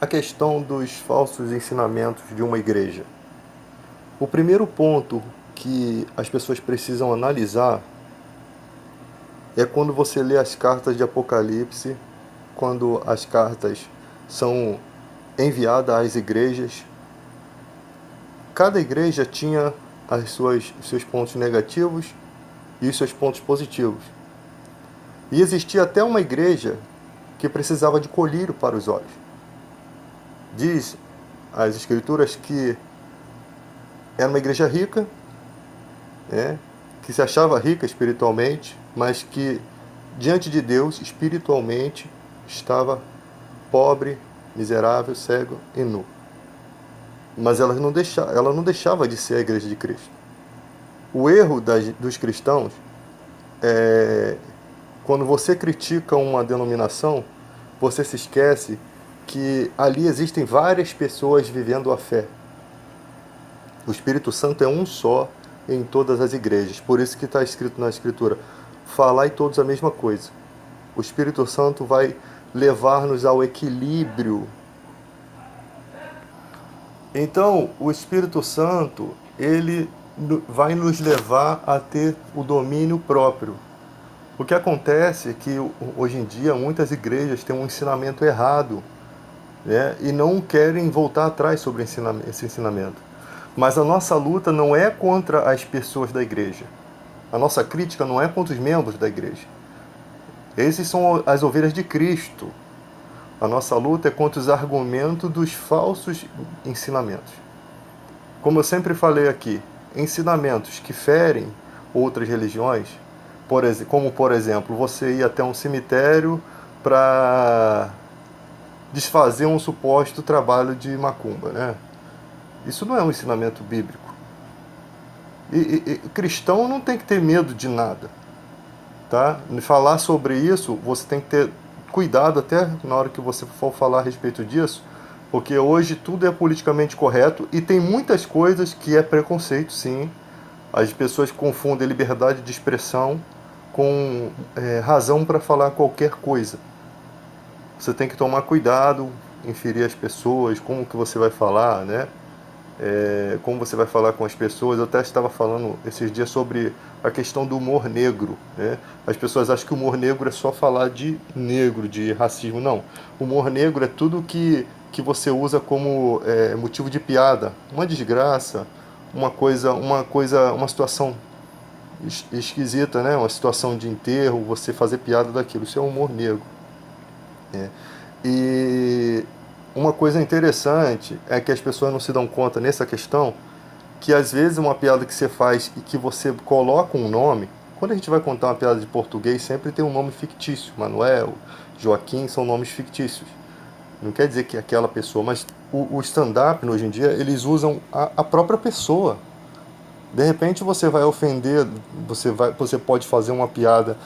a questão dos falsos ensinamentos de uma igreja. O primeiro ponto que as pessoas precisam analisar é quando você lê as cartas de Apocalipse, quando as cartas são enviadas às igrejas. Cada igreja tinha os seus pontos negativos e os seus pontos positivos. E existia até uma igreja que precisava de colírio para os olhos. Diz as escrituras que era uma igreja rica, que se achava rica espiritualmente, mas que diante de Deus, espiritualmente, estava pobre, miserável, cego e nu. Mas ela não deixava de ser a igreja de Cristo. O erro dos cristãos é quando você critica uma denominação, você se esquece que ali existem várias pessoas vivendo a fé. O Espírito Santo é um só em todas as igrejas. Por isso que está escrito na Escritura: falai todos a mesma coisa. O Espírito Santo vai levar-nos ao equilíbrio. Então, o Espírito Santo, ele vai nos levar a ter o domínio próprio. O que acontece é que hoje em dia muitas igrejas têm um ensinamento errado, e não querem voltar atrás sobre esse ensinamento. Mas a nossa luta não é contra as pessoas da igreja. A nossa crítica não é contra os membros da igreja. Esses são as ovelhas de Cristo. A nossa luta é contra os argumentos dos falsos ensinamentos. Como eu sempre falei aqui, ensinamentos que ferem outras religiões, como por exemplo, você ir até um cemitério para desfazer um suposto trabalho de macumba, Isso não é um ensinamento bíblico. E cristão não tem que ter medo de nada, tá? Falar sobre isso, você tem que ter cuidado até na hora que você for falar a respeito disso, porque hoje tudo é politicamente correto e tem muitas coisas que é preconceito, sim. As pessoas confundem liberdade de expressão com razão para falar qualquer coisa. Você tem que tomar cuidado, inferir as pessoas, como que você vai falar, como você vai falar com as pessoas. Eu até estava falando esses dias sobre a questão do humor negro, As pessoas acham que o humor negro é só falar de negro, de racismo. Não. O humor negro é tudo que você usa como motivo de piada. Uma desgraça, uma situação esquisita, Uma situação de enterro, você fazer piada daquilo. Isso é humor negro. E uma coisa interessante é que as pessoas não se dão conta nessa questão, que às vezes uma piada que você faz e que você coloca um nome, quando a gente vai contar uma piada de português, sempre tem um nome fictício. Manuel, Joaquim são nomes fictícios. Não quer dizer que é aquela pessoa, mas o stand-up, hoje em dia, eles usam a própria pessoa. De repente você vai ofender, você pode fazer uma piada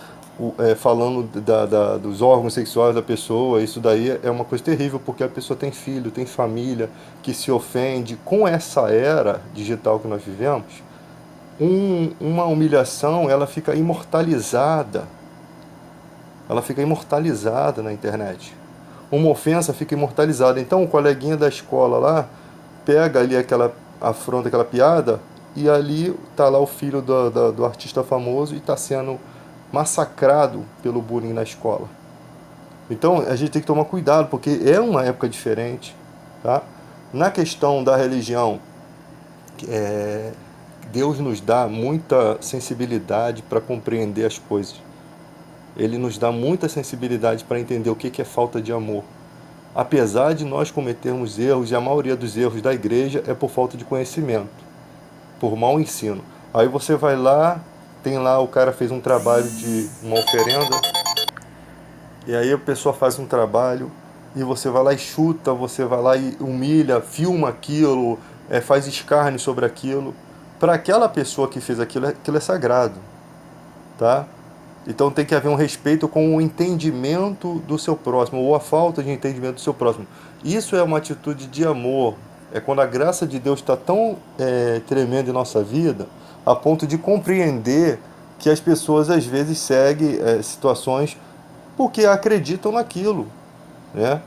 falando dos órgãos sexuais da pessoa. Isso daí é uma coisa terrível, porque a pessoa tem filho, tem família, que se ofende. Com essa era digital que nós vivemos, uma humilhação, ela fica imortalizada. Ela fica imortalizada na internet. Uma ofensa fica imortalizada. Então o coleguinha da escola lá pega ali afronta aquela piada, e ali está lá o filho do artista famoso e está sendo massacrado pelo bullying na escola. Então a gente tem que tomar cuidado, porque é uma época diferente, tá? Na questão da religião, Deus nos dá muita sensibilidade para compreender as coisas. Ele nos dá muita sensibilidade para entender o que é falta de amor. Apesar de nós cometermos erros, e a maioria dos erros da igreja é por falta de conhecimento, por mau ensino. Aí você vai lá, tem lá, o cara fez um trabalho de uma oferenda, e aí a pessoa faz um trabalho, e você vai lá e chuta, você vai lá e humilha, filma aquilo, faz escárnio sobre aquilo. Para aquela pessoa que fez aquilo é sagrado, tá? Então tem que haver um respeito com o entendimento do seu próximo, ou a falta de entendimento do seu próximo. Isso é uma atitude de amor. É quando a graça de Deus está tão tremenda em nossa vida, a ponto de compreender que as pessoas às vezes seguem situações porque acreditam naquilo, né?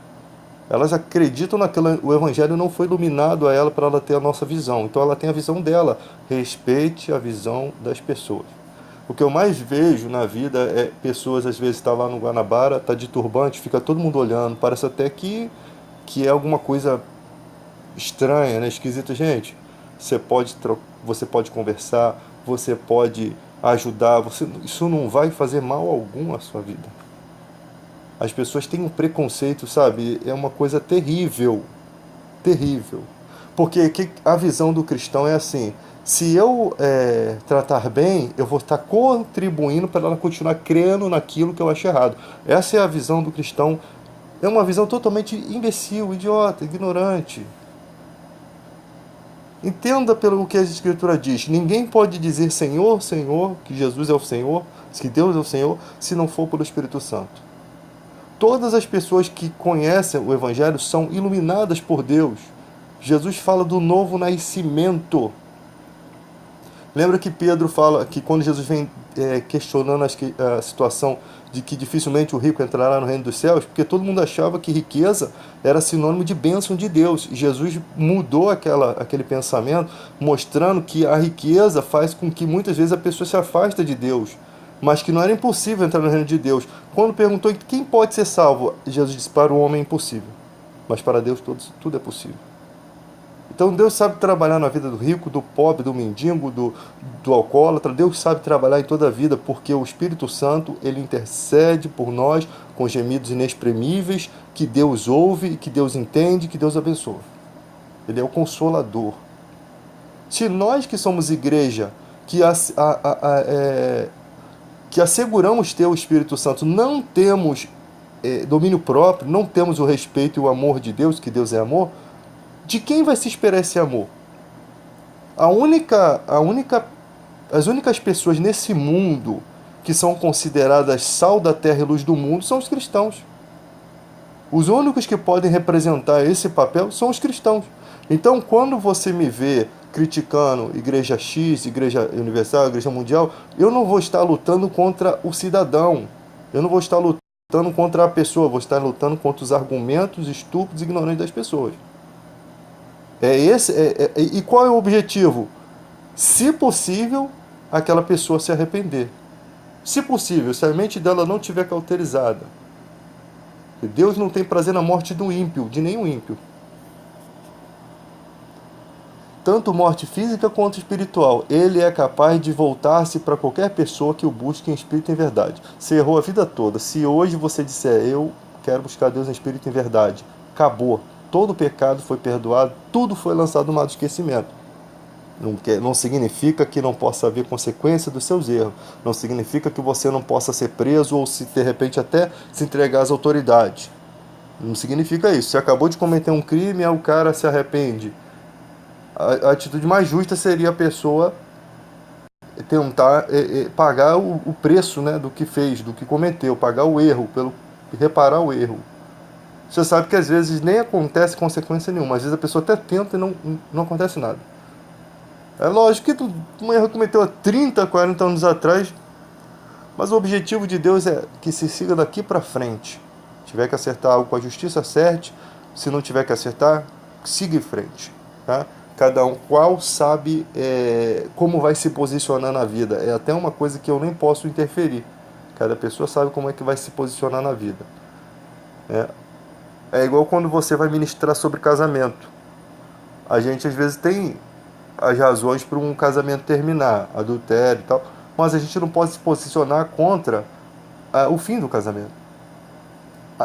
Elas acreditam naquela. O evangelho não foi iluminado a ela para ela ter a nossa visão. Então ela tem a visão dela. Respeite a visão das pessoas. O que eu mais vejo na vida é pessoas, às vezes, tá lá no Guanabara, tá de turbante, fica todo mundo olhando, parece até que é alguma coisa estranha, né? Esquisita. Gente, você pode conversar, você pode ajudar, isso não vai fazer mal algum à sua vida. As pessoas têm um preconceito, sabe? É uma coisa terrível, terrível. Porque a visão do cristão é assim: se eu tratar bem, eu vou estar contribuindo para ela continuar crendo naquilo que eu acho errado. Essa é a visão do cristão. É uma visão totalmente imbecil, idiota, ignorante. Entenda pelo que a Escritura diz. Ninguém pode dizer Senhor, Senhor, que Jesus é o Senhor, que Deus é o Senhor, se não for pelo Espírito Santo. Todas as pessoas que conhecem o Evangelho são iluminadas por Deus. Jesus fala do novo nascimento. Lembra que Pedro fala que quando Jesus vem questionando a situação de que dificilmente o rico entrará no reino dos céus, porque todo mundo achava que riqueza era sinônimo de bênção de Deus. E Jesus mudou aquele pensamento, mostrando que a riqueza faz com que muitas vezes a pessoa se afasta de Deus, mas que não era impossível entrar no reino de Deus. Quando perguntou quem pode ser salvo, Jesus disse: para o homem é impossível, mas para Deus tudo é possível. Então Deus sabe trabalhar na vida do rico, do pobre, do mendigo, do alcoólatra. Deus sabe trabalhar em toda a vida, porque o Espírito Santo, ele intercede por nós com gemidos inexprimíveis, que Deus ouve, que Deus entende, que Deus abençoa. Ele é o Consolador. Se nós que somos igreja, que asseguramos ter o Espírito Santo, não temos domínio próprio, não temos o respeito e o amor de Deus, que Deus é amor, de quem vai se esperar esse amor? As únicas pessoas nesse mundo que são consideradas sal da terra e luz do mundo são os cristãos. Os únicos que podem representar esse papel são os cristãos. Então, quando você me vê criticando Igreja X, Igreja Universal, Igreja Mundial, eu não vou estar lutando contra o cidadão. Eu não vou estar lutando contra a pessoa, vou estar lutando contra os argumentos estúpidos e ignorantes das pessoas. E qual é o objetivo? Se possível, aquela pessoa se arrepender. Se possível, se a mente dela não estiver cauterizada. Deus não tem prazer na morte do ímpio, de nenhum ímpio. Tanto morte física quanto espiritual. Ele é capaz de voltar-se para qualquer pessoa que o busque em espírito e em verdade. Você errou a vida toda. Se hoje você disser: eu quero buscar Deus em espírito e em verdade, acabou. Todo o pecado foi perdoado, tudo foi lançado no mar do esquecimento. Não significa que não possa haver consequência dos seus erros. Não significa que você não possa ser preso ou, se de repente, até se entregar às autoridades. Não significa isso. Você acabou de cometer um crime, aí o cara se arrepende. A atitude mais justa seria a pessoa tentar pagar o preço, né, do que fez, do que cometeu, pagar o erro, reparar o erro. Você sabe que às vezes nem acontece consequência nenhuma. Às vezes a pessoa até tenta e não acontece nada. É lógico que um erro cometeu há 30, 40 anos atrás, mas o objetivo de Deus é que se siga daqui para frente. Se tiver que acertar algo com a justiça, acerte. Se não tiver que acertar, siga em frente. Tá? Cada um qual sabe como vai se posicionar na vida. É até uma coisa que eu nem posso interferir. Cada pessoa sabe como é que vai se posicionar na vida. É igual quando você vai ministrar sobre casamento. A gente às vezes tem as razões para um casamento terminar, adultério e tal, mas a gente não pode se posicionar contra o fim do casamento.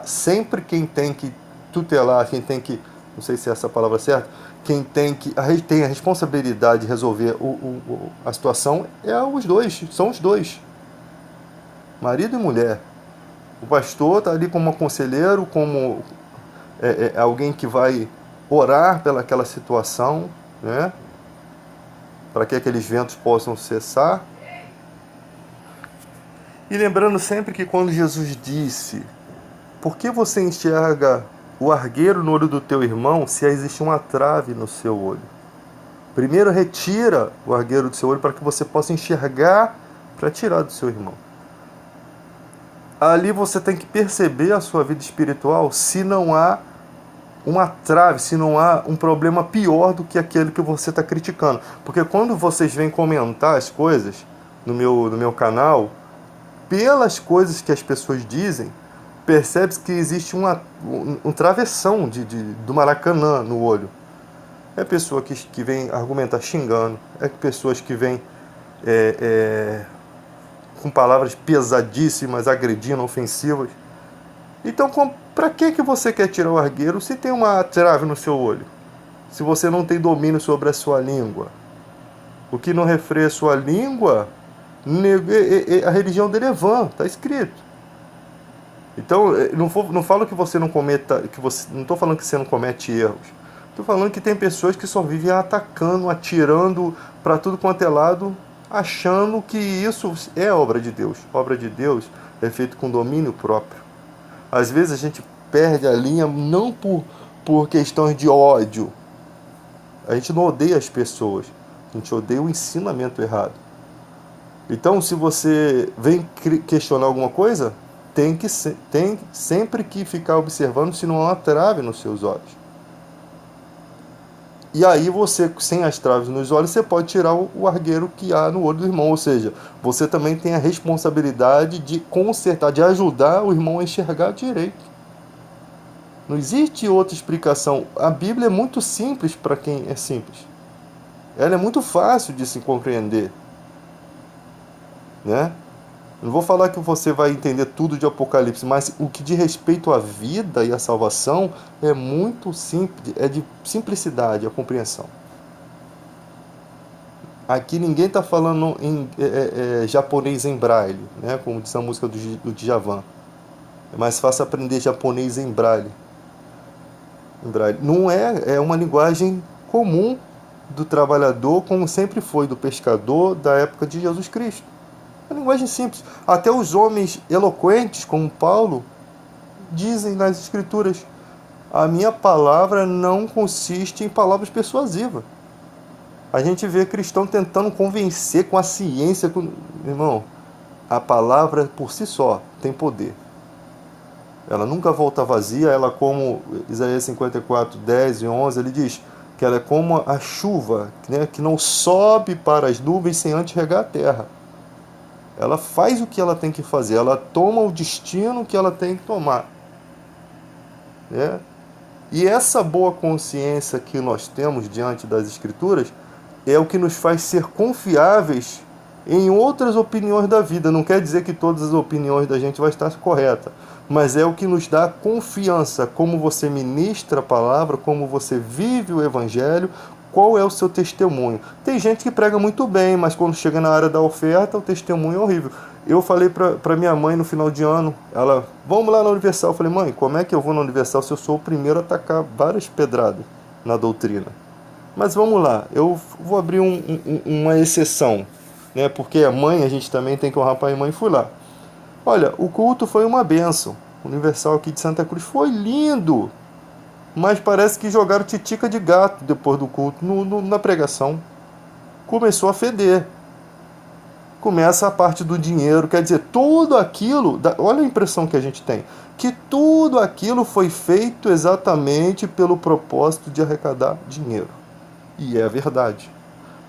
Sempre quem tem que tutelar, quem tem que, não sei se é essa a palavra certa, quem tem a responsabilidade de resolver a situação os dois, são os dois, marido e mulher. O pastor está ali como um conselheiro, como alguém que vai orar pelaquela situação, né? Para que aqueles ventos possam cessar. E lembrando sempre que quando Jesus disse: por que você enxerga o argueiro no olho do teu irmão se existe uma trave no seu olho? Primeiro retira o argueiro do seu olho para que você possa enxergar para tirar do seu irmão. Ali você tem que perceber a sua vida espiritual se não há uma trave, se não há um problema pior do que aquele que você está criticando. Porque quando vocês vêm comentar as coisas no meu canal, pelas coisas que as pessoas dizem, percebe-se que existe um travessão do Maracanã no olho. É pessoa que vem argumentar xingando, é pessoas que vêm com palavras pesadíssimas, agredindo, ofensivas. Então, para que você quer tirar o argueiro se tem uma trave no seu olho? Se você não tem domínio sobre a sua língua? O que não refreia a sua língua, a religião dele é vã, está escrito. Então, não falo que você não cometa, não estou falando que você não comete erros. Estou falando que tem pessoas que só vivem atacando, atirando para tudo quanto é lado, achando que isso é obra de Deus. Obra de Deus é feito com domínio próprio. Às vezes a gente perde a linha não por questões de ódio. A gente não odeia as pessoas, a gente odeia o ensinamento errado. Então, se você vem questionar alguma coisa, tem sempre que ficar observando se não há uma trave nos seus olhos. E aí você, sem as traves nos olhos, você pode tirar o argueiro que há no olho do irmão. Ou seja, você também tem a responsabilidade de consertar, de ajudar o irmão a enxergar direito. Não existe outra explicação. A Bíblia é muito simples para quem é simples. Ela é muito fácil de se compreender. Né? Não vou falar que você vai entender tudo de Apocalipse, mas o que diz respeito à vida e à salvação é muito simples, é de simplicidade a compreensão. Aqui ninguém está falando em japonês em braille, né? Como diz a música do Djavan. É mais fácil aprender japonês em braille. Não é uma linguagem comum do trabalhador, como sempre foi do pescador da época de Jesus Cristo. É uma linguagem simples. Até os homens eloquentes, como Paulo, dizem nas Escrituras: a minha palavra não consiste em palavras persuasivas. A gente vê cristão tentando convencer com a ciência. Irmão, a palavra por si só tem poder. Ela nunca volta vazia. Ela, como Isaías 54, 10 e 11, ele diz que ela é como a chuva, né, que não sobe para as nuvens sem antes regar a terra. Ela faz o que ela tem que fazer, ela toma o destino que ela tem que tomar. Né? E essa boa consciência que nós temos diante das Escrituras é o que nos faz ser confiáveis em outras opiniões da vida. Não quer dizer que todas as opiniões da gente vai estar corretas, mas é o que nos dá confiança, como você ministra a palavra, como você vive o Evangelho, qual é o seu testemunho. Tem gente que prega muito bem, mas quando chega na área da oferta, o testemunho é horrível. Eu falei para minha mãe no final de ano, ela, vamos lá na Universal. Eu falei, mãe, como é que eu vou na Universal se eu sou o primeiro a atacar várias pedradas na doutrina? Mas vamos lá, eu vou abrir uma exceção, né? Porque a mãe, a gente também tem que honrar pai e mãe, fui lá. Olha, o culto foi uma bênção. O Universal aqui de Santa Cruz foi lindo. Mas parece que jogaram titica de gato depois do culto na pregação. Começou a feder. Começa a parte do dinheiro. Quer dizer, tudo aquilo... Olha a impressão que a gente tem. Que tudo aquilo foi feito exatamente pelo propósito de arrecadar dinheiro. E é verdade.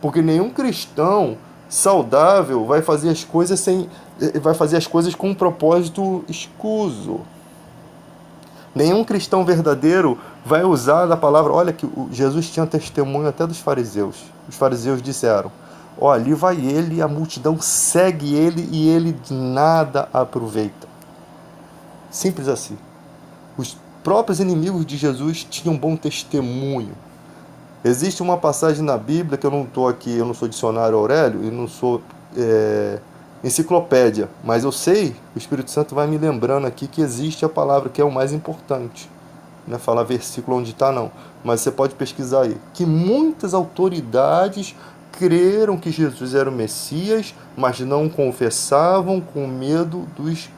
Porque nenhum cristão saudável vai fazer as coisas com um propósito escuso. Nenhum cristão verdadeiro vai usar da palavra. Olha que Jesus tinha testemunho até dos fariseus. Os fariseus disseram, olha, ali vai ele, a multidão segue ele e ele nada aproveita. Simples assim. Os próprios inimigos de Jesus tinham bom testemunho. Existe uma passagem na Bíblia que eu não estou aqui, eu não sou dicionário Aurélio e não sou enciclopédia, mas eu sei, o Espírito Santo vai me lembrando aqui que existe a palavra que é o mais importante. Não é falar versículo onde está, não. Mas você pode pesquisar aí. Que muitas autoridades creram que Jesus era o Messias, mas não confessavam com medo dos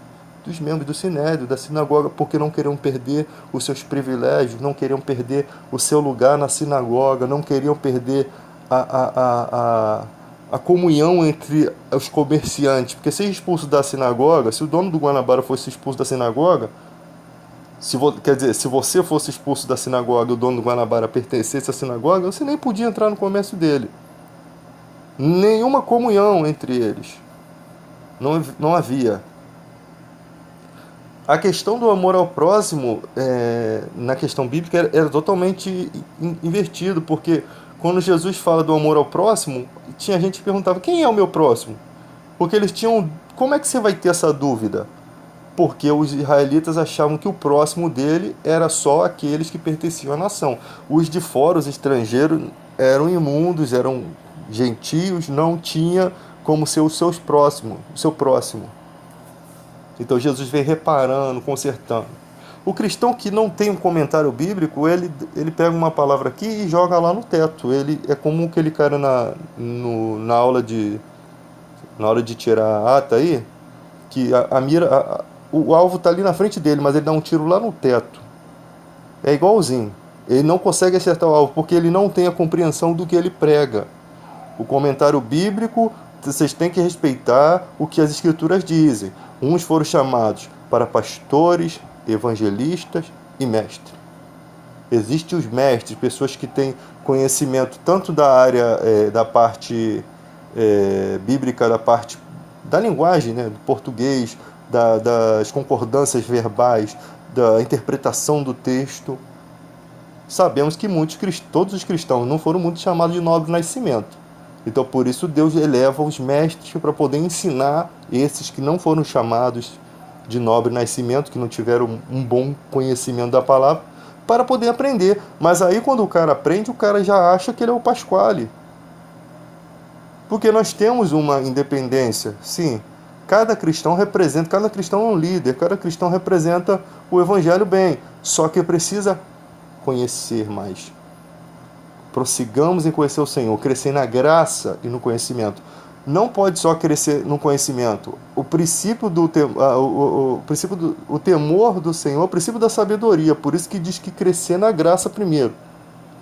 membros do Sinédrio, da sinagoga, porque não queriam perder os seus privilégios, não queriam perder o seu lugar na sinagoga, não queriam perder a comunhão entre os comerciantes. Porque ser expulso da sinagoga, se o dono do Guanabara fosse expulso da sinagoga, Quer dizer, se você fosse expulso da sinagoga e o dono do Guanabara pertencesse à sinagoga, você nem podia entrar no comércio dele. Nenhuma comunhão entre eles. Não havia. A questão do amor ao próximo, na questão bíblica, era totalmente invertido, porque quando Jesus fala do amor ao próximo, tinha gente que perguntava, quem é o meu próximo? Porque eles tinham... Como é que você vai ter essa dúvida? Porque os israelitas achavam que o próximo dele era só aqueles que pertenciam à nação. Os de fora, os estrangeiros, eram imundos, eram gentios, não tinha como ser os seus próximos, o seu próximo. Então Jesus vem reparando, consertando. O cristão que não tem um comentário bíblico, ele pega uma palavra aqui e joga lá no teto. Ele é como aquele cara na aula de tirar a ata aí, que a mira, o alvo está ali na frente dele, mas ele dá um tiro lá no teto. É igualzinho. Ele não consegue acertar o alvo porque ele não tem a compreensão do que ele prega. O comentário bíblico, vocês têm que respeitar o que as escrituras dizem. Uns foram chamados para pastores, evangelistas e mestres. Existem os mestres, pessoas que têm conhecimento tanto da área da parte bíblica, da parte da linguagem, né, do português, das concordâncias verbais, da interpretação do texto. Sabemos que todos os cristãos não foram muito chamados de nobre nascimento. Então, por isso, Deus eleva os mestres para poder ensinar esses que não foram chamados de nobre nascimento, que não tiveram um bom conhecimento da palavra, para poder aprender. Mas aí, quando o cara aprende, o cara já acha que ele é o Pasquale. Porque nós temos uma independência, sim. Cada cristão é um líder, cada cristão representa o evangelho bem. Só que precisa conhecer mais. Prossigamos em conhecer o Senhor, crescer na graça e no conhecimento. Não pode só crescer no conhecimento. O temor do Senhor, o princípio da sabedoria. Por isso que diz que crescer na graça primeiro.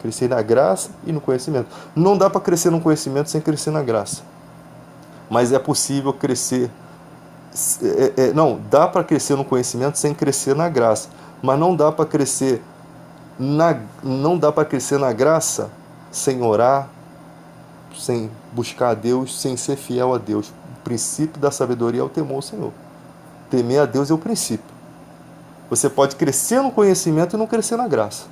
Crescer na graça e no conhecimento. Não dá para crescer no conhecimento sem crescer na graça. Mas é possível crescer... não, dá para crescer no conhecimento sem crescer na graça. Mas não dá para crescer na graça sem orar, sem buscar a Deus, sem ser fiel a Deus. O princípio da sabedoria é o temor ao Senhor. Temer a Deus é o princípio. Você pode crescer no conhecimento e não crescer na graça.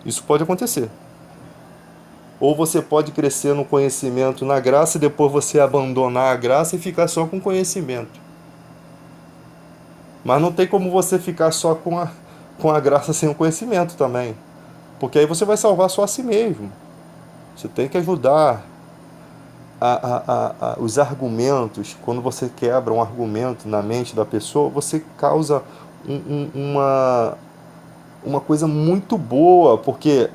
Isso pode acontecer. Ou você pode crescer no conhecimento, na graça, e depois você abandonar a graça e ficar só com conhecimento. Mas não tem como você ficar só com a graça sem o conhecimento também. Porque aí você vai salvar só a si mesmo. Você tem que ajudar os argumentos. Quando você quebra um argumento na mente da pessoa, você causa uma coisa muito boa, porque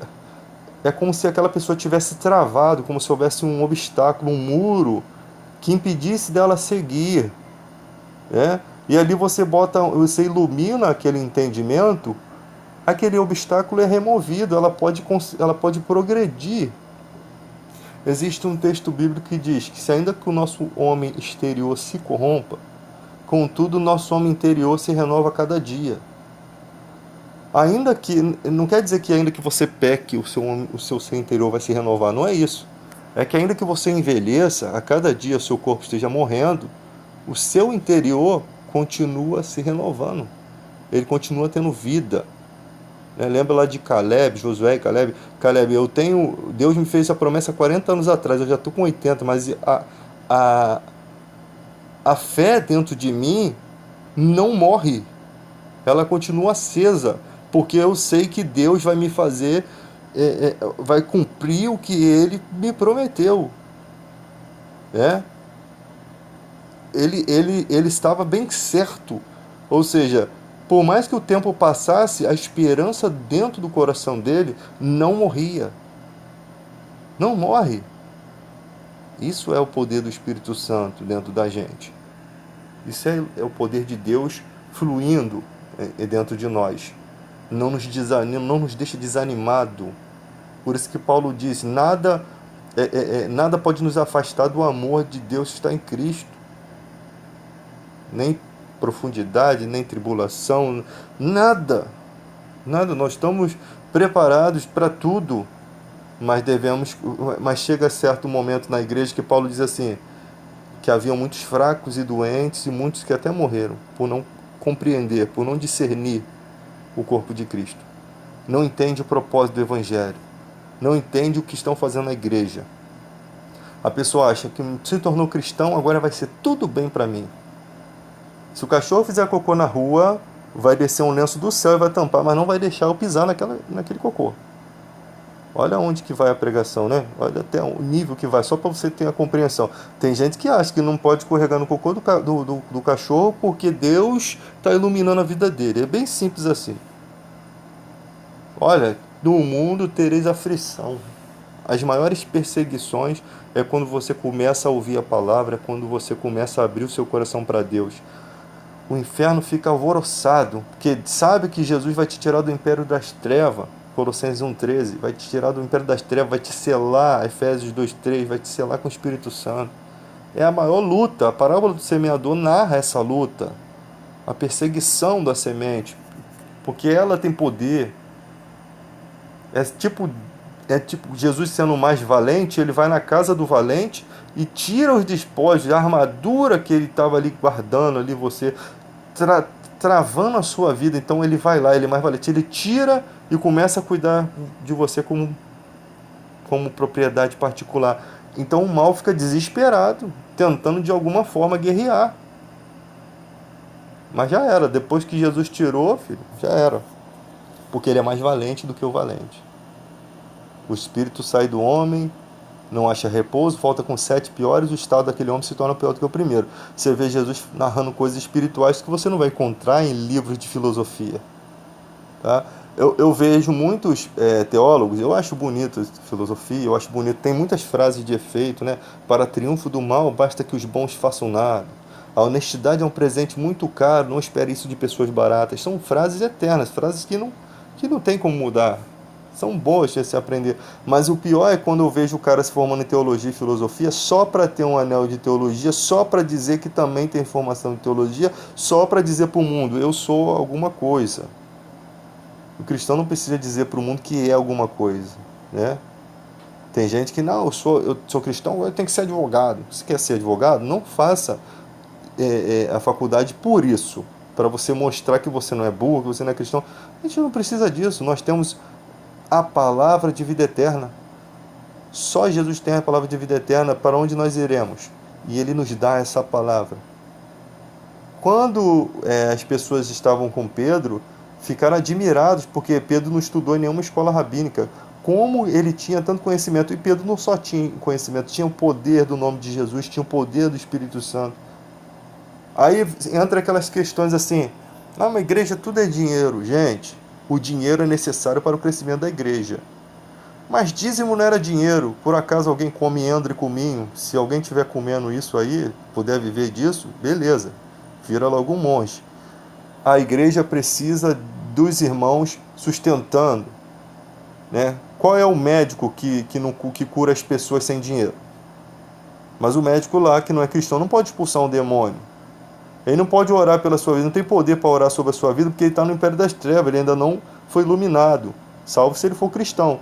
é como se aquela pessoa tivesse travado, como se houvesse um obstáculo, um muro que impedisse dela seguir. E ali você ilumina aquele entendimento, aquele obstáculo é removido, ela pode progredir. Existe um texto bíblico que diz que se ainda que o nosso homem exterior se corrompa, contudo o nosso homem interior se renova a cada dia. Ainda que, não quer dizer que ainda que você peque, o seu ser interior vai se renovar, não é isso. É que ainda que você envelheça, a cada dia o seu corpo esteja morrendo, o seu interior continua se renovando. Ele continua tendo vida. Lembra lá de Caleb, Josué e Caleb? Caleb, Deus me fez essa promessa 40 anos atrás, eu já estou com 80, mas a fé dentro de mim não morre. Ela continua acesa, porque eu sei que Deus vai me fazer, vai cumprir o que Ele me prometeu. Ele estava bem certo. Ou seja, por mais que o tempo passasse, a esperança dentro do coração dele não morria. Não morre. Isso é o poder do Espírito Santo dentro da gente. Isso é o poder de Deus fluindo dentro de nós. Não nos desanima, não nos deixa desanimado. Por isso que Paulo diz, nada pode nos afastar do amor de Deus que está em Cristo. Nem profundidade, nem tribulação, nada. Nada, nós estamos preparados para tudo, mas chega certo momento na igreja que Paulo diz assim, que haviam muitos fracos e doentes e muitos que até morreram por não compreender, por não discernir o corpo de Cristo. Não entende o propósito do evangelho, não entende o que estão fazendo na igreja. A pessoa acha que se tornou cristão, agora vai ser tudo bem para mim. Se o cachorro fizer cocô na rua, vai descer um lenço do céu e vai tampar, mas não vai deixar eu pisar naquele cocô. Olha onde que vai a pregação, né? Olha até o nível que vai, só para você ter a compreensão. Tem gente que acha que não pode escorregar no cocô do cachorro porque Deus está iluminando a vida dele. É bem simples assim. Olha, no mundo tereis aflição. As maiores perseguições é quando você começa a ouvir a palavra, é quando você começa a abrir o seu coração para Deus. O inferno fica alvoroçado, porque sabe que Jesus vai te tirar do império das trevas, Colossenses 1,13, vai te tirar do império das trevas, vai te selar, Efésios 2,3, vai te selar com o Espírito Santo. É a maior luta, a parábola do semeador narra essa luta, a perseguição da semente, porque ela tem poder. É tipo Jesus sendo mais valente, ele vai na casa do valente e tira os despojos, a armadura que ele estava ali guardando, ali você, travando a sua vida. Então ele vai lá, ele é mais valente, ele tira e começa a cuidar de você como propriedade particular. Então o mal fica desesperado, tentando de alguma forma guerrear. Mas já era, depois que Jesus tirou, filho, já era. Porque ele é mais valente do que o valente. O espírito sai do homem, não acha repouso, volta com 7 piores, o estado daquele homem se torna pior do que o primeiro. Você vê Jesus narrando coisas espirituais que você não vai encontrar em livros de filosofia. Tá? Eu vejo muitos teólogos, eu acho bonito filosofia, eu acho bonito, tem muitas frases de efeito, né? Para triunfo do mal, basta que os bons façam nada. A honestidade é um presente muito caro, não espere isso de pessoas baratas. São frases eternas, frases que não tem como mudar. São boas de se aprender. Mas o pior é quando eu vejo o cara se formando em teologia e filosofia só para ter um anel de teologia, só para dizer que também tem formação de teologia, só para dizer para o mundo, eu sou alguma coisa. O cristão não precisa dizer para o mundo que é alguma coisa, né? Tem gente que, não, eu sou cristão, eu tenho que ser advogado. Se quer ser advogado, não faça a faculdade por isso, para você mostrar que você não é burro, que você não é cristão. A gente não precisa disso, nós temos a palavra de vida eterna. Só Jesus tem a palavra de vida eterna. Para onde nós iremos? E ele nos dá essa palavra. Quando as pessoas estavam com Pedro, ficaram admirados, porque Pedro não estudou em nenhuma escola rabínica. Como ele tinha tanto conhecimento. E Pedro não só tinha conhecimento, tinha o poder do nome de Jesus, tinha o poder do Espírito Santo. Aí entra aquelas questões assim, mas igreja tudo é dinheiro. Gente, o dinheiro é necessário para o crescimento da igreja. Mas dízimo não era dinheiro. Por acaso alguém come endro e cominho? Se alguém estiver comendo isso aí, puder viver disso, beleza. Vira logo um monge. A igreja precisa dos irmãos sustentando, né? Qual é o médico que cura as pessoas sem dinheiro? Mas o médico lá, que não é cristão, não pode expulsar um demônio. Ele não pode orar pela sua vida, não tem poder para orar sobre a sua vida, porque ele está no império das trevas, ele ainda não foi iluminado, salvo se ele for cristão.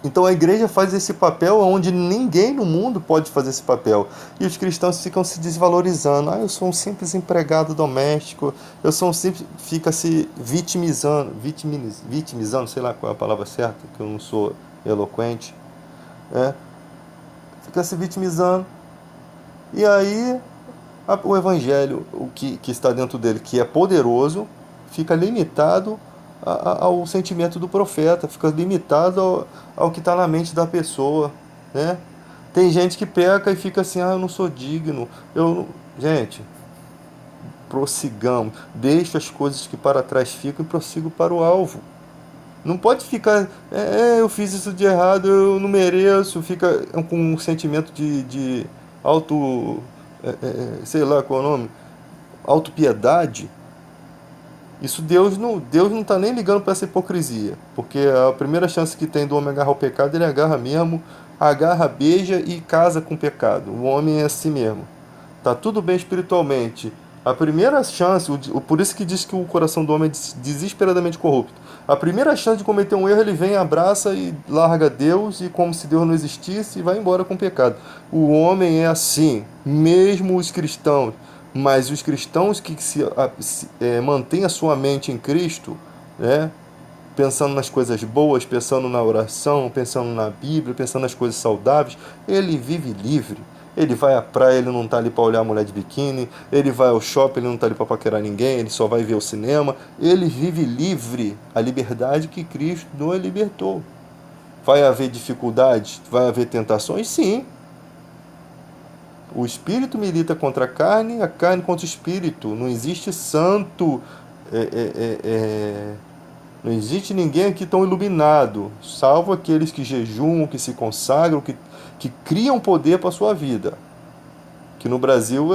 Então a igreja faz esse papel onde ninguém no mundo pode fazer esse papel. E os cristãos ficam se desvalorizando. Eu sou um simples empregado doméstico, eu sou um simples... Fica se vitimizando, sei lá qual é a palavra certa, que eu não sou eloquente. Fica se vitimizando. E aí o evangelho, o que está dentro dele, que é poderoso, fica limitado ao sentimento do profeta, fica limitado ao que está na mente da pessoa, né? Tem gente que peca e fica assim, eu não sou digno. Gente, prossigamos, deixa as coisas que para trás ficam e prossigo para o alvo. Não pode ficar, eu fiz isso de errado, eu não mereço, fica com um sentimento de auto, sei lá qual é o nome, autopiedade. Isso Deus não está nem ligando para essa hipocrisia, porque a primeira chance que tem do homem agarrar o pecado, ele agarra mesmo, beija e casa com o pecado. O homem é assim mesmo. Tá tudo bem espiritualmente, A primeira chance, por isso que diz que o coração do homem é desesperadamente corrupto. A primeira chance de cometer um erro, ele vem, abraça e larga Deus, e como se Deus não existisse, e vai embora com o pecado. O homem é assim, mesmo os cristãos. Mas os cristãos que mantêm a sua mente em Cristo, né, pensando nas coisas boas, pensando na oração, pensando na Bíblia, pensando nas coisas saudáveis, ele vive livre. Ele vai à praia, ele não está ali para olhar a mulher de biquíni. Ele vai ao shopping, ele não está ali para paquerar ninguém. Ele só vai ver o cinema. Ele vive livre, a liberdade que Cristo nos libertou. Vai haver dificuldades? Vai haver tentações? Sim. O espírito milita contra a carne contra o espírito. Não existe santo. é, é, é, é, Não existe ninguém aqui tão iluminado, salvo aqueles que jejuam, que se consagram, que criam poder para a sua vida. Que no Brasil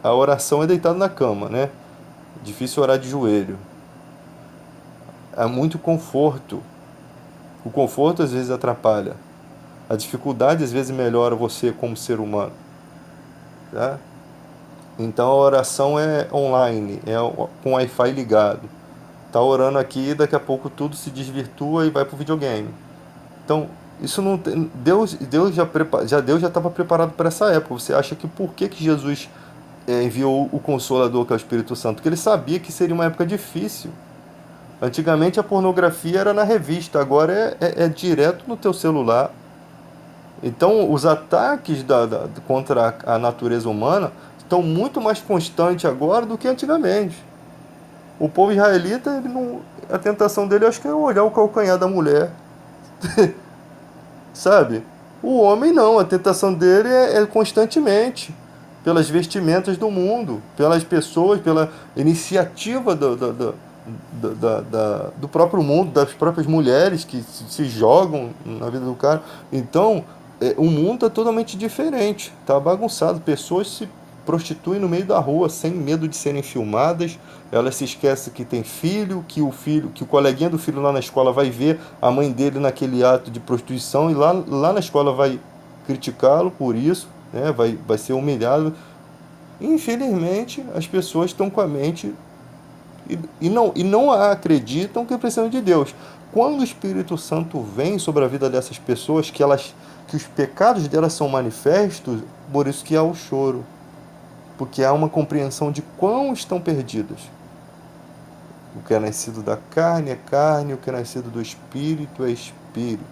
a oração é deitada na cama, né? Difícil orar de joelho. Há muito conforto. O conforto às vezes atrapalha. A dificuldade às vezes melhora você como ser humano. Tá? Então a oração é online, é com o Wi-Fi ligado. Tá orando aqui, daqui a pouco tudo se desvirtua e vai pro videogame. Então, isso não tem, Deus já estava preparado para essa época. Você acha que por que Jesus enviou o Consolador, que é o Espírito Santo? Porque ele sabia que seria uma época difícil. Antigamente a pornografia era na revista, agora é direto no teu celular. Então, os ataques contra a natureza humana estão muito mais constantes agora do que antigamente. O povo israelita, a tentação dele, acho que é olhar o calcanhar da mulher, sabe? O homem não, a tentação dele é constantemente, pelas vestimentas do mundo, pelas pessoas, pela iniciativa do próprio mundo, das próprias mulheres que se jogam na vida do cara. Então, o mundo é totalmente diferente, tá bagunçado, pessoas se prostituem no meio da rua sem medo de serem filmadas. Elas se esquecem que tem filho, que o coleguinha do filho lá na escola vai ver a mãe dele naquele ato de prostituição, e lá na escola vai criticá-lo por isso, né? Vai ser humilhado. Infelizmente, as pessoas estão com a mente e não acreditam que precisam de Deus. Quando o Espírito Santo vem sobre a vida dessas pessoas, que os pecados delas são manifestos, por isso que há o choro, porque há uma compreensão de quão estão perdidas. O que é nascido da carne é carne, o que é nascido do Espírito é Espírito.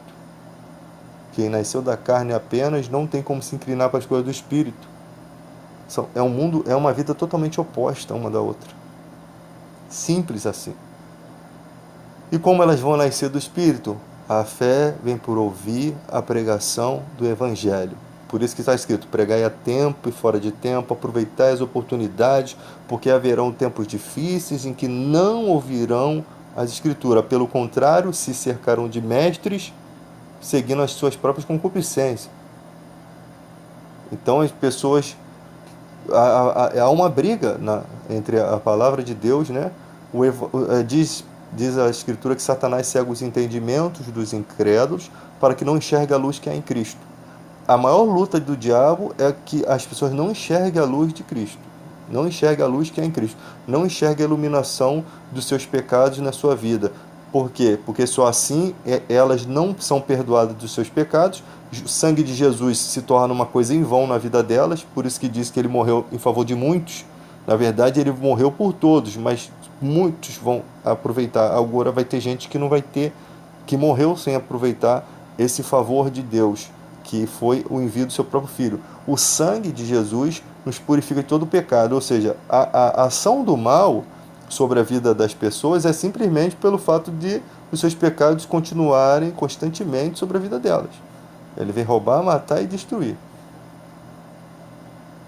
Quem nasceu da carne apenas não tem como se inclinar para as coisas do Espírito. É uma vida totalmente oposta uma da outra. Simples assim. E como elas vão nascer do Espírito? A fé vem por ouvir a pregação do Evangelho. Por isso que está escrito: pregai a tempo e fora de tempo, aproveitai as oportunidades, porque haverão tempos difíceis em que não ouvirão as Escrituras. Pelo contrário, se cercarão de mestres, seguindo as suas próprias concupiscências. Então as pessoas... Há uma briga entre a palavra de Deus, né? Diz a Escritura que Satanás cega os entendimentos dos incrédulos para que não enxergue a luz que há em Cristo. A maior luta do diabo é que as pessoas não enxerguem a luz de Cristo, não enxerguem a luz que há em Cristo, não enxerguem a iluminação dos seus pecados na sua vida. Por quê? Porque só assim elas não são perdoadas dos seus pecados. O sangue de Jesus se torna uma coisa em vão na vida delas, por isso que diz que ele morreu em favor de muitos. Na verdade, ele morreu por todos, mas muitos vão aproveitar. Agora vai ter gente que não vai ter, que morreu sem aproveitar esse favor de Deus, que foi o envio do seu próprio Filho. O sangue de Jesus nos purifica de todo o pecado, ou seja, a ação do mal sobre a vida das pessoas é simplesmente pelo fato de os seus pecados continuarem constantemente sobre a vida delas. Ele vem roubar, matar e destruir.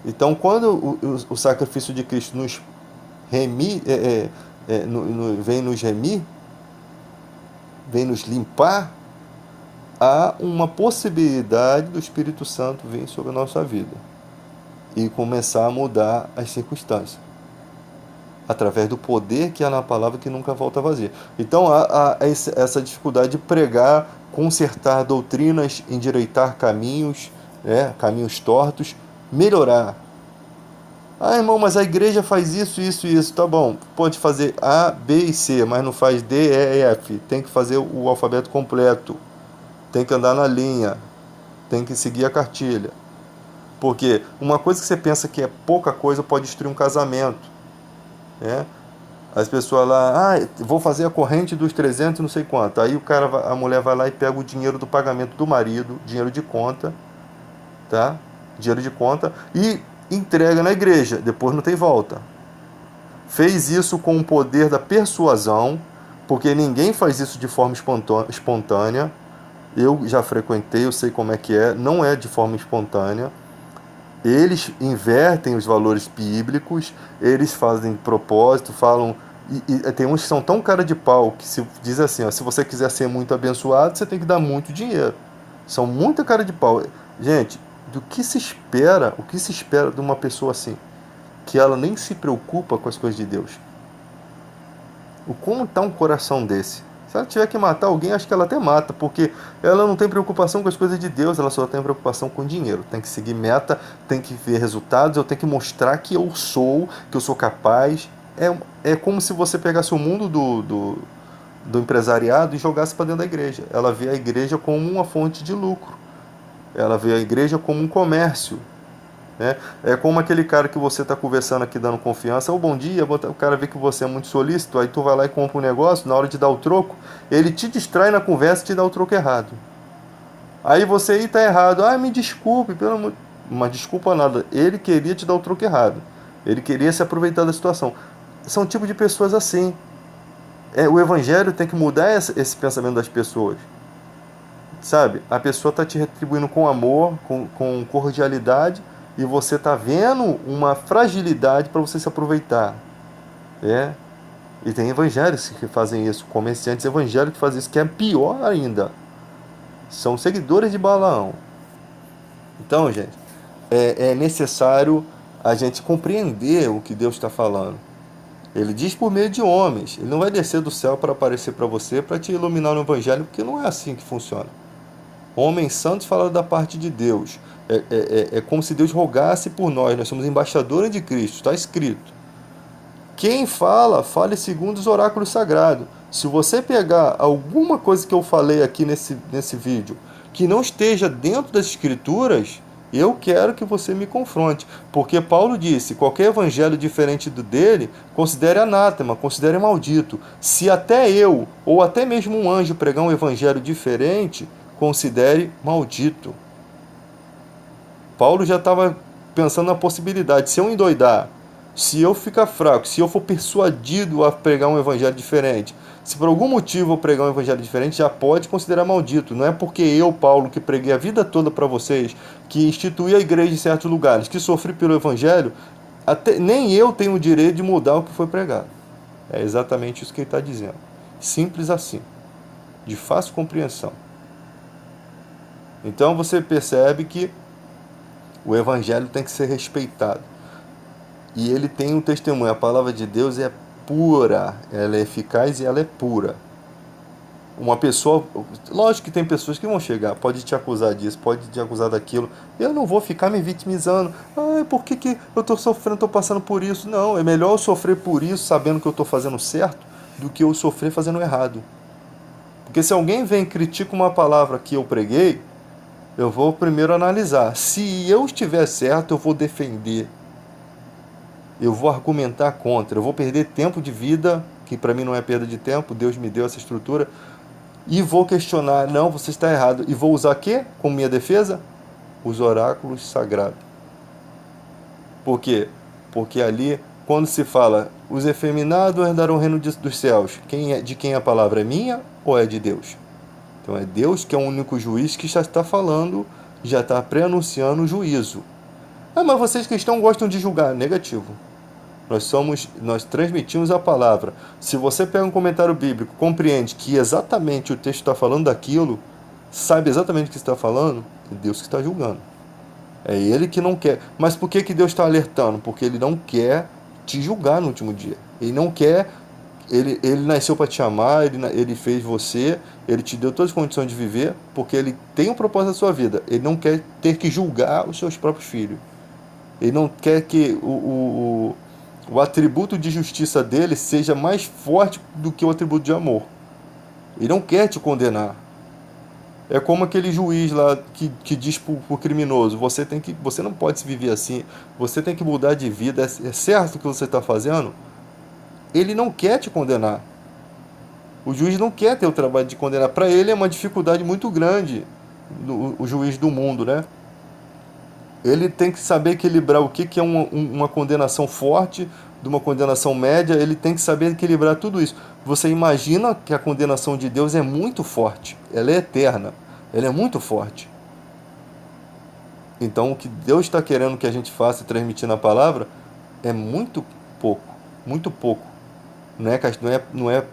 Então, quando o sacrifício de Cristo nos vem nos remir, vem nos limpar, há uma possibilidade do Espírito Santo vir sobre a nossa vida e começar a mudar as circunstâncias, através do poder que há na palavra, que nunca volta vazia. Então há essa dificuldade de pregar, consertar doutrinas, endireitar caminhos, caminhos tortos, melhorar. Ah, irmão, mas a igreja faz isso, isso e isso. Tá bom, pode fazer A, B e C, mas não faz D, E e F. Tem que fazer o alfabeto completo. Tem que andar na linha. Tem que seguir a cartilha. Porque uma coisa que você pensa que é pouca coisa pode destruir um casamento, né? As pessoas lá, vou fazer a corrente dos 300 não sei quanto. Aí a mulher vai lá e pega o dinheiro do pagamento do marido, dinheiro de conta, tá? Dinheiro de conta e entrega na igreja, depois não tem volta. Fez isso com o poder da persuasão, porque ninguém faz isso de forma espontânea. Eu já frequentei, eu sei como é que é, não é de forma espontânea. Eles invertem os valores bíblicos, eles fazem propósito, falam. E tem uns que são tão cara de pau que se diz assim, ó, se você quiser ser muito abençoado, você tem que dar muito dinheiro. São muita cara de pau. Gente, do que se espera, o que se espera de uma pessoa assim? Que ela nem se preocupa com as coisas de Deus. O como está um coração desse? Se ela tiver que matar alguém, acho que ela até mata, porque ela não tem preocupação com as coisas de Deus, ela só tem preocupação com dinheiro. Tem que seguir meta, tem que ver resultados, eu tenho que mostrar que eu sou capaz. É como se você pegasse o mundo do empresariado e jogasse para dentro da igreja. Ela vê a igreja como uma fonte de lucro. Ela vê a igreja como um comércio. Né? É como aquele cara que você está conversando aqui dando confiança, bom dia, o cara vê que você é muito solícito, aí tu vai lá e compra um negócio, na hora de dar o troco, ele te distrai na conversa e te dá o troco errado. Aí você aí tá errado, me desculpe, pelo amor, mas desculpa nada, ele queria te dar o troco errado, ele queria se aproveitar da situação. São tipo de pessoas assim. O evangelho tem que mudar esse pensamento das pessoas. Sabe? A pessoa está te retribuindo com amor, com cordialidade, e você está vendo uma fragilidade para você se aproveitar. E tem evangélicos que fazem isso, comerciantes evangélicos que fazem isso, que é pior ainda. São seguidores de Balaão. Então, gente, é necessário a gente compreender o que Deus está falando. Ele diz por meio de homens. Ele não vai descer do céu para aparecer para você, para te iluminar no evangelho, porque não é assim que funciona. Homens santos falaram da parte de Deus. É como se Deus rogasse por nós. Nós somos embaixadores de Cristo. Está escrito. Quem fala, fale segundo os oráculos sagrados. Se você pegar alguma coisa que eu falei aqui nesse vídeo que não esteja dentro das escrituras, eu quero que você me confronte. Porque Paulo disse, qualquer evangelho diferente do dele, considere anátema, considere maldito. Se até eu, ou até mesmo um anjo pregar um evangelho diferente, considere maldito. Paulo já estava pensando na possibilidade, se eu endoidar, se eu ficar fraco, se eu for persuadido a pregar um evangelho diferente, se por algum motivo eu pregar um evangelho diferente, já pode considerar maldito. Não é porque eu, Paulo, que preguei a vida toda para vocês, que instituí a igreja em certos lugares, que sofri pelo evangelho, nem eu tenho o direito de mudar o que foi pregado. É exatamente isso que ele está dizendo. Simples assim, de fácil compreensão. Então você percebe que o evangelho tem que ser respeitado. E ele tem um testemunho. A palavra de Deus é pura, ela é eficaz e ela é pura. Uma pessoa, lógico que tem pessoas que vão chegar, pode te acusar disso, pode te acusar daquilo. Eu não vou ficar me vitimizando. Por que eu estou sofrendo, estou passando por isso? Não, é melhor eu sofrer por isso, sabendo que eu estou fazendo certo, do que eu sofrer fazendo errado. Porque se alguém vem e critica uma palavra que eu preguei, eu vou primeiro analisar. Se eu estiver certo, eu vou defender. Eu vou argumentar contra. Eu vou perder tempo de vida, que para mim não é perda de tempo. Deus me deu essa estrutura. E vou questionar. Não, você está errado. E vou usar o quê como minha defesa? Os oráculos sagrados. Por quê? Porque ali, quando se fala, os efeminados herdarão o reino dos céus. De quem a palavra é minha ou é de Deus? Então é Deus que é o único juiz que já está falando, já está pré-anunciando o juízo. Mas vocês cristãos gostam de julgar. Negativo. Nós transmitimos a palavra. Se você pega um comentário bíblico, compreende que exatamente o texto está falando daquilo, sabe exatamente o que está falando, é Deus que está julgando. É Ele que não quer. Mas por que Deus está alertando? Porque Ele não quer te julgar no último dia. Ele não quer. Ele nasceu para te amar, ele fez você, ele te deu todas as condições de viver, porque ele tem um propósito na sua vida. Ele não quer ter que julgar os seus próprios filhos. Ele não quer que o atributo de justiça dele seja mais forte do que o atributo de amor. Ele não quer te condenar. É como aquele juiz lá que diz pro criminoso: você não pode se viver assim, você tem que mudar de vida, é certo o que você está fazendo? Ele não quer te condenar. O juiz não quer ter o trabalho de condenar. Para ele é uma dificuldade muito grande, o juiz do mundo, né? Ele tem que saber equilibrar o que é uma condenação forte de uma condenação média. Ele tem que saber equilibrar tudo isso. Você imagina que a condenação de Deus é muito forte, ela é eterna, ela é muito forte. Então o que Deus está querendo que a gente faça e transmitir na palavra é muito pouco, muito pouco.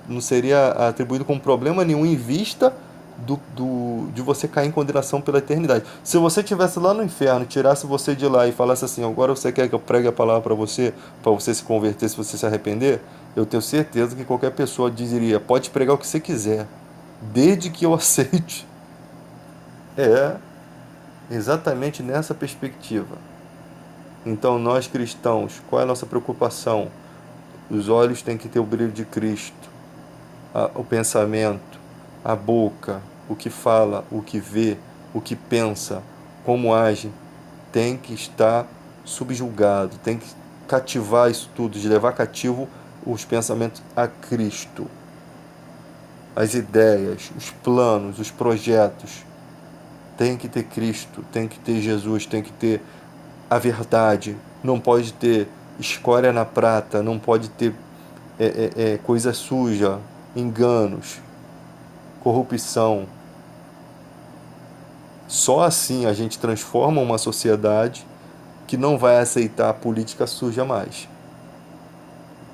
Não seria atribuído como problema nenhum em vista de você cair em condenação pela eternidade. Se você estivesse lá no inferno, tirasse você de lá e falasse assim: agora você quer que eu pregue a palavra para você se converter, se você se arrepender, eu tenho certeza que qualquer pessoa diria: pode pregar o que você quiser, desde que eu aceite. É exatamente nessa perspectiva. Então, nós cristãos, qual é a nossa preocupação? Os olhos têm que ter o brilho de Cristo, o pensamento, a boca, o que fala, o que vê, o que pensa, como age, tem que estar subjugado, tem que cativar isso tudo, de levar cativo os pensamentos a Cristo. As ideias, os planos, os projetos, tem que ter Cristo, tem que ter Jesus, tem que ter a verdade, não pode ter escória na prata, não pode ter coisa suja, enganos, corrupção. Só assim a gente transforma uma sociedade que não vai aceitar a política suja mais.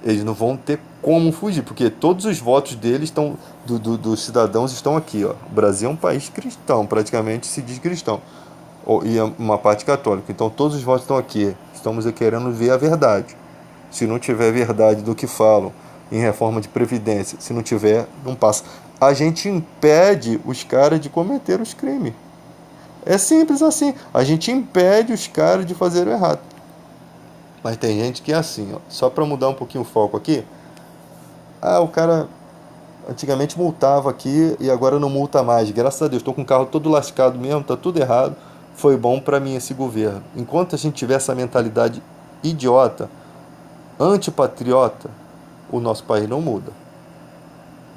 Eles não vão ter como fugir, porque todos os votos deles estão, dos cidadãos estão aqui. Ó. O Brasil é um país cristão, praticamente se diz cristão, e é uma parte católica. Então todos os votos estão aqui. Estamos querendo ver a verdade. Se não tiver verdade do que falam em reforma de previdência, se não tiver, não passa. A gente impede os caras de cometer os crimes. É simples assim. A gente impede os caras de fazer o errado. Mas tem gente que é assim, ó. Só para mudar um pouquinho o foco aqui. O cara antigamente multava aqui e agora não multa mais. Graças a Deus, estou com o carro todo lascado mesmo, tá tudo errado. Foi bom para mim esse governo. Enquanto a gente tiver essa mentalidade idiota, antipatriota, o nosso país não muda.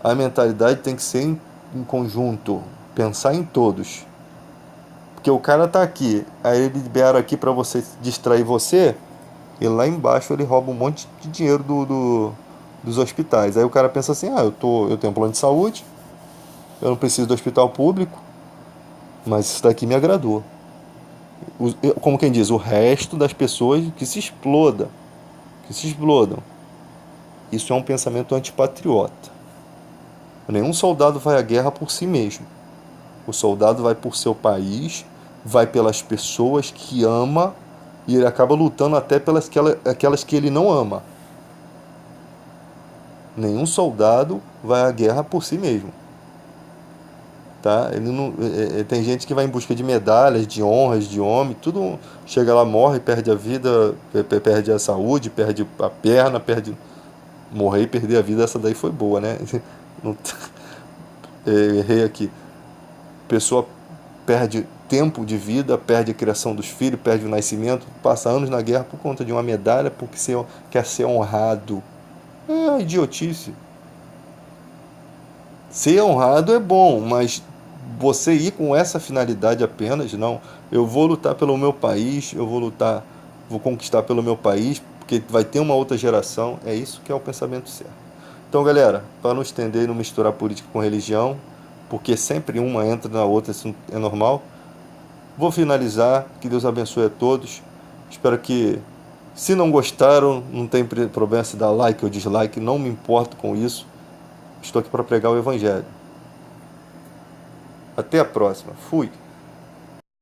A mentalidade tem que ser em conjunto, pensar em todos. Porque o cara tá aqui, aí ele libera aqui para você distrair você, e lá embaixo ele rouba um monte de dinheiro dos hospitais. Aí o cara pensa assim: eu tenho um plano de saúde, eu não preciso do hospital público, mas isso daqui me agradou. Como quem diz, o resto das pessoas que se explodam. Isso é um pensamento antipatriota. Nenhum soldado vai à guerra por si mesmo. O soldado vai por seu país, vai pelas pessoas que ama, e ele acaba lutando até pelas aquelas que ele não ama. Nenhum soldado vai à guerra por si mesmo. Tá? Ele não, tem gente que vai em busca de medalhas, de honras, de homem, tudo chega lá, morre, perde a vida, perde a saúde, perde a perna, morrer e perder a vida, essa daí foi boa, né? Errei aqui. Pessoa perde tempo de vida, perde a criação dos filhos, perde o nascimento, passa anos na guerra por conta de uma medalha, porque quer ser honrado. É idiotice. Ser honrado é bom, mas você ir com essa finalidade apenas, não. Eu vou lutar pelo meu país, vou conquistar pelo meu país, porque vai ter uma outra geração. É isso que é o pensamento certo. Então, galera, para não estender e não misturar política com religião, porque sempre uma entra na outra, isso é normal. Vou finalizar, que Deus abençoe a todos. Espero que, se não gostaram, não tem problema se dar like ou dislike, não me importo com isso. Estou aqui para pregar o Evangelho. Até a próxima. Fui.